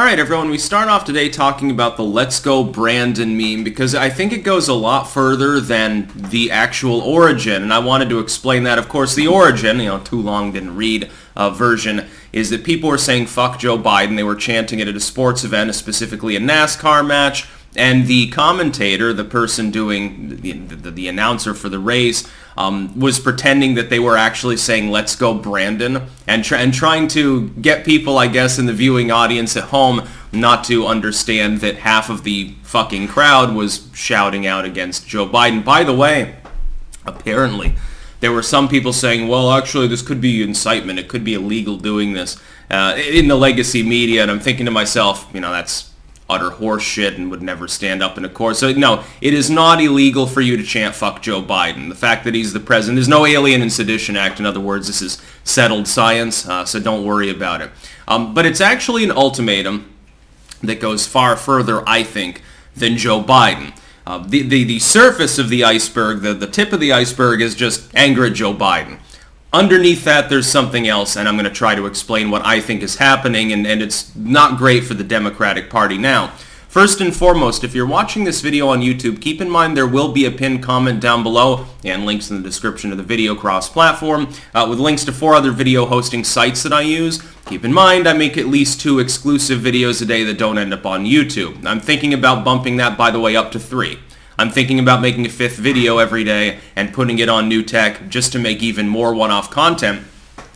Alright everyone, we start off today talking about the Letsgobrandon meme because I think it goes a lot further than the actual origin, and I wanted to explain that. Of course, the origin, too long didn't read version, is that people were saying fuck Joe Biden. They were chanting it at a sports event, specifically a NASCAR match, and the commentator, the person doing the announcer for the race, was pretending that they were actually saying "Let's go, Brandon," and trying to get people, I guess, in the viewing audience at home not to understand that half of the fucking crowd was shouting out against Joe Biden. By the way, apparently, there were some people saying, well, actually, this could be incitement. It could be illegal doing this in the legacy media, and I'm thinking to myself, that's utter horse shit and would never stand up in a court. So no, it is not illegal for you to chant fuck Joe Biden. The fact that he's the president, there's no Alien and Sedition Act. In other words, this is settled science, so don't worry about it. But it's actually an ultimatum that goes far further, I think, than Joe Biden. The surface of the iceberg, the tip of the iceberg is just anger at Joe Biden. Underneath that, there's something else, and I'm going to try to explain what I think is happening, and it's not great for the Democratic Party now. First and foremost, if you're watching this video on YouTube, keep in mind there will be a pinned comment down below and links in the description of the video cross-platform with links to 4 other video hosting sites that I use. Keep in mind I make at least 2 exclusive videos a day that don't end up on YouTube. I'm thinking about bumping that, by the way, up to 3. I'm thinking about making a 5th video every day and putting it on New Tech just to make even more one-off content,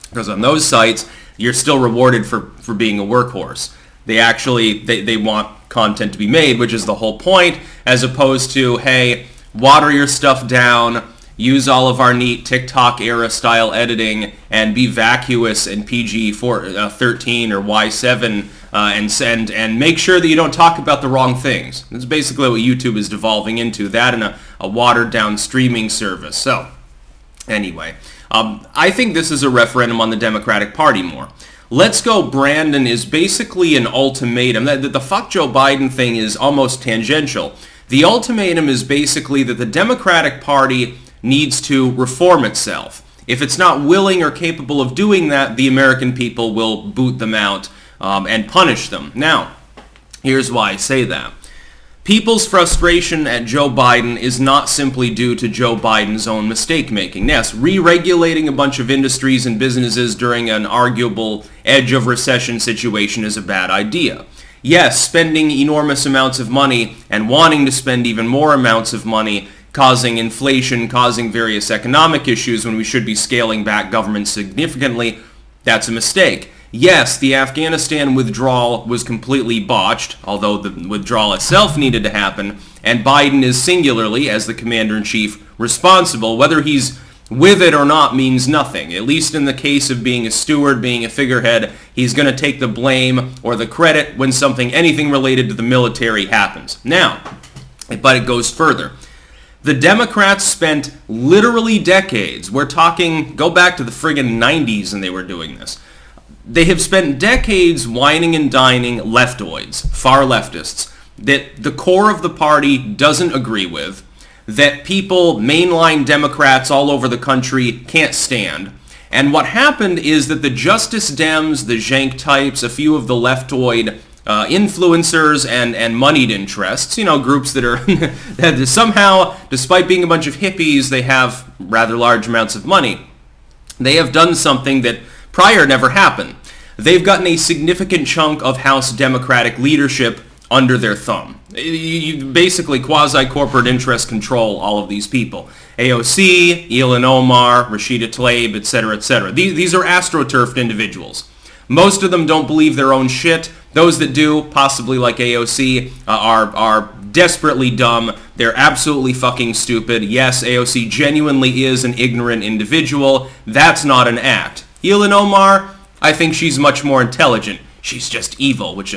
because on those sites, you're still rewarded for being a workhorse. They want content to be made, which is the whole point, as opposed to, hey, water your stuff down, use all of our neat TikTok-era style editing, and be vacuous and PG-13 or Y7, and make sure that you don't talk about the wrong things. That's basically what YouTube is devolving into, that and a watered-down streaming service. So, anyway, I think this is a referendum on the Democratic Party more. Let's Go Brandon is basically an ultimatum. The fuck Joe Biden thing is almost tangential. The ultimatum is basically that the Democratic Party needs to reform itself. If it's not willing or capable of doing that, the American people will boot them out and punish them. Now, here's why I say that. People's frustration at Joe Biden is not simply due to Joe Biden's own mistake-making. Yes, re-regulating a bunch of industries and businesses during an arguable edge of recession situation is a bad idea. Yes, spending enormous amounts of money and wanting to spend even more amounts of money, causing inflation, causing various economic issues when we should be scaling back government significantly, that's a mistake. Yes, the Afghanistan withdrawal was completely botched, although the withdrawal itself needed to happen, and Biden is singularly, as the commander-in-chief, responsible. Whether he's with it or not means nothing. At least in the case of being a steward, being a figurehead, he's going to take the blame or the credit when anything related to the military happens. Now, but it goes further. The Democrats spent literally decades, we're talking, go back to the friggin' 90s and they were doing this. They have spent decades whining and dining leftoids, far leftists, that the core of the party doesn't agree with, that people, mainline Democrats all over the country, can't stand. And what happened is that the Justice Dems, the Jank types, a few of the leftoid influencers and moneyed interests, groups that are that somehow, despite being a bunch of hippies, they have rather large amounts of money. They have done something that prior never happened. They've gotten a significant chunk of House Democratic leadership under their thumb. You basically quasi-corporate interest control all of these people. AOC, Ilhan Omar, Rashida Tlaib, etc., etc. These are astroturfed individuals. Most of them don't believe their own shit. Those that do, possibly like AOC, are desperately dumb. They're absolutely fucking stupid. Yes, AOC genuinely is an ignorant individual. That's not an act. Ilhan Omar, I think she's much more intelligent. She's just evil, which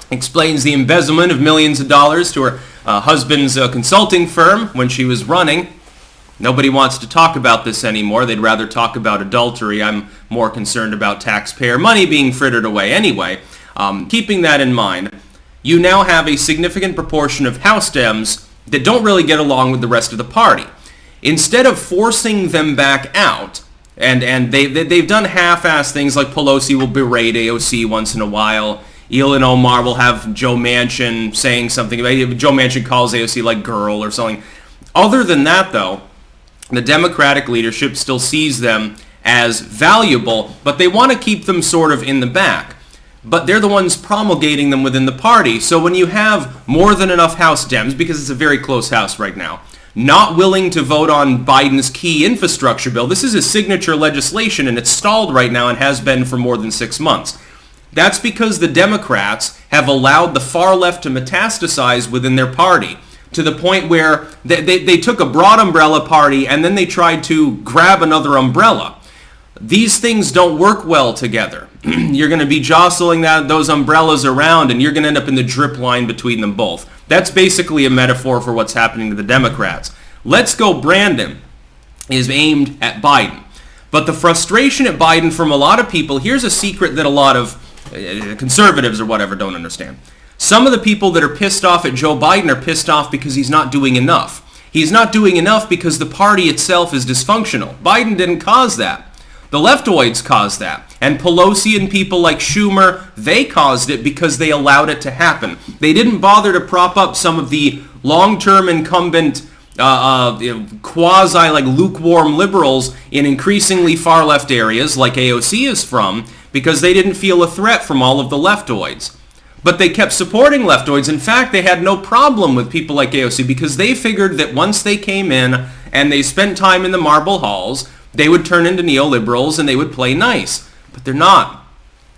explains the embezzlement of millions of dollars to her husband's consulting firm when she was running. Nobody wants to talk about this anymore. They'd rather talk about adultery. I'm more concerned about taxpayer money being frittered away. Anyway, keeping that in mind, you now have a significant proportion of House Dems that don't really get along with the rest of the party. Instead of forcing them back out, and they've done half-ass things like Pelosi will berate AOC once in a while. Elon Omar will have Joe Manchin saying something about it. Joe Manchin calls AOC like girl or something. Other than that, though, the Democratic leadership still sees them as valuable, but they want to keep them sort of in the back. But they're the ones promulgating them within the party. So when you have more than enough House Dems, because it's a very close House right now, not willing to vote on Biden's key infrastructure bill, this is his signature legislation, and it's stalled right now and has been for more than 6 months. That's because the Democrats have allowed the far left to metastasize within their party to the point where they took a broad umbrella party and then they tried to grab another umbrella. These things don't work well together. You're going to be jostling those umbrellas around, and you're going to end up in the drip line between them both. That's basically a metaphor for what's happening to the Democrats. Letsgobrandon is aimed at Biden. But the frustration at Biden from a lot of people, here's a secret that a lot of conservatives or whatever don't understand. Some of the people that are pissed off at Joe Biden are pissed off because he's not doing enough. He's not doing enough because the party itself is dysfunctional. Biden didn't cause that. The leftoids caused that. And Pelosi and people like Schumer, they caused it because they allowed it to happen. They didn't bother to prop up some of the long-term incumbent quasi like lukewarm liberals in increasingly far left areas like AOC is from, because they didn't feel a threat from all of the leftoids. But they kept supporting leftoids. In fact, they had no problem with people like AOC because they figured that once they came in and they spent time in the marble halls, they would turn into neoliberals and they would play nice. But they're not.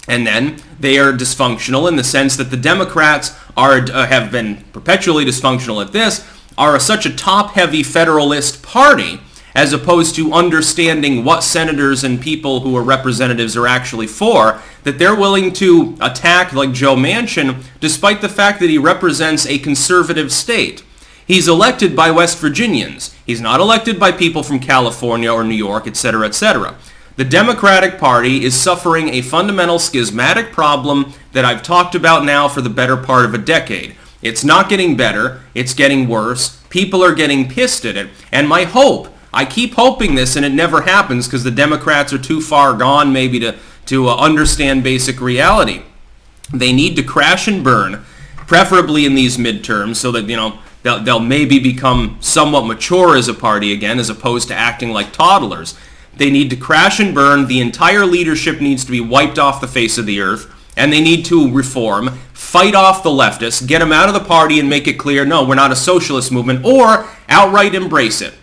And then they are dysfunctional in the sense that the Democrats have been perpetually dysfunctional at this, are such a top-heavy federalist party as opposed to understanding what senators and people who are representatives are actually for, that they're willing to attack like Joe Manchin despite the fact that he represents a conservative state. He's elected by West Virginians. He's not elected by people from California or New York, etc., etc. The Democratic Party is suffering a fundamental schismatic problem that I've talked about now for the better part of a decade. It's not getting better. It's getting worse. People are getting pissed at it. And my hope, I keep hoping this and it never happens because the Democrats are too far gone maybe to understand basic reality. They need to crash and burn, preferably in these midterms so that, they'll maybe become somewhat mature as a party again as opposed to acting like toddlers. They need to crash and burn. The entire leadership needs to be wiped off the face of the earth, and they need to reform, fight off the leftists, get them out of the party and make it clear, no, we're not a socialist movement, or outright embrace it.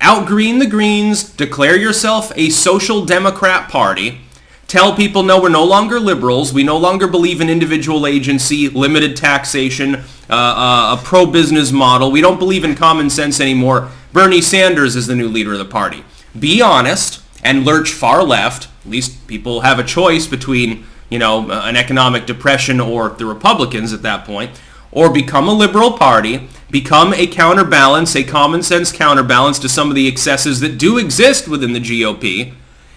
Outgreen the Greens, declare yourself a social democrat party, tell people, no, we're no longer liberals, we no longer believe in individual agency, limited taxation, a pro-business model, we don't believe in common sense anymore. Bernie Sanders is the new leader of the party. Be honest and lurch far left. At least people have a choice between, an economic depression or the Republicans at that point, or become a liberal party, become a counterbalance, a common sense counterbalance to some of the excesses that do exist within the GOP,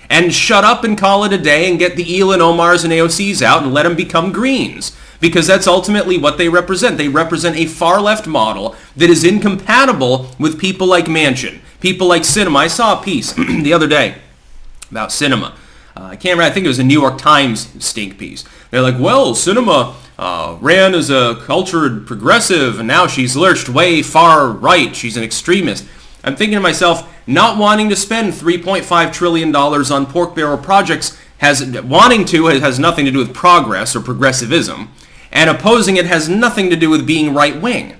and shut up and call it a day and get the Elon Omars and AOCs out and let them become Greens. Because that's ultimately what they represent. They represent a far left model that is incompatible with people like Manchin, people like Sinema. I saw a piece the other day about Sinema. I can't remember, I think it was a New York Times stink piece. They're like, well, Sinema ran as a cultured progressive and now she's lurched way far right. She's an extremist. I'm thinking to myself, not wanting to spend $3.5 trillion on pork barrel projects has nothing to do with progress or progressivism, and opposing it has nothing to do with being right-wing.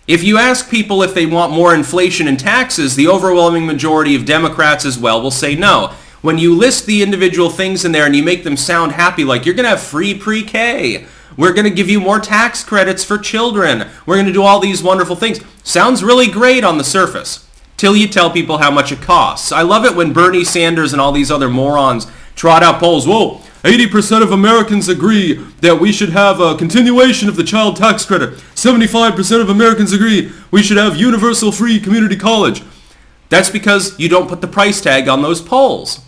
If you ask people if they want more inflation and taxes, the overwhelming majority of Democrats as well will say no. When you list the individual things in there and you make them sound happy, like you're going to have free pre-K, we're going to give you more tax credits for children, we're going to do all these wonderful things. Sounds really great on the surface, till you tell people how much it costs. I love it when Bernie Sanders and all these other morons trot out polls. Whoa, 80% of Americans agree that we should have a continuation of the child tax credit. 75% of Americans agree we should have universal free community college. That's because you don't put the price tag on those polls.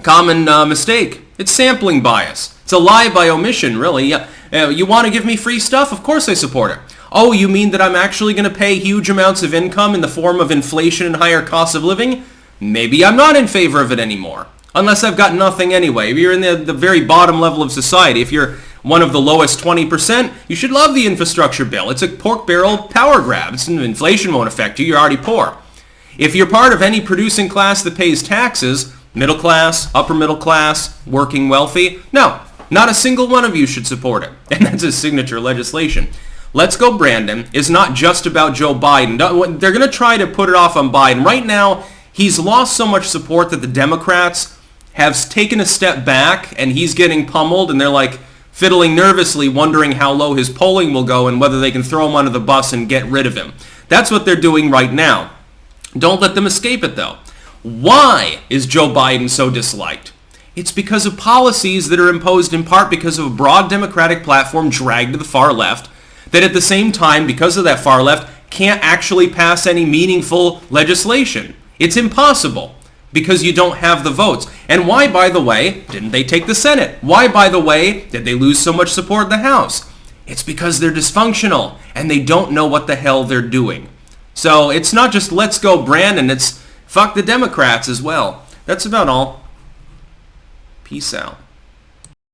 Common mistake. It's sampling bias. It's a lie by omission, really. You want to give me free stuff? Of course I support it. Oh, you mean that I'm actually going to pay huge amounts of income in the form of inflation and higher costs of living? Maybe I'm not in favor of it anymore. Unless I've got nothing anyway. If you're in the very bottom level of society, if you're one of the lowest 20%, you should love the infrastructure bill. It's a pork barrel power grab. Inflation won't affect you. You're already poor. If you're part of any producing class that pays taxes, middle class, upper middle class, working wealthy, no, not a single one of you should support it. And that's his signature legislation. Let's Go Brandon is not just about Joe Biden. They're going to try to put it off on Biden. Right now, he's lost so much support that the Democrats have taken a step back, and he's getting pummeled, and they're like fiddling nervously, wondering how low his polling will go and whether they can throw him under the bus and get rid of him. That's what they're doing right now. Don't let them escape it, though. Why is Joe Biden so disliked? It's because of policies that are imposed in part because of a broad Democratic platform dragged to the far left that at the same time, because of that far left, can't actually pass any meaningful legislation. It's impossible because you don't have the votes. And why, by the way, didn't they take the Senate? Why, by the way, did they lose so much support in the House? It's because they're dysfunctional and they don't know what the hell they're doing. So it's not just Let's Go Brandon, it's fuck the Democrats as well. That's about all. Peace out.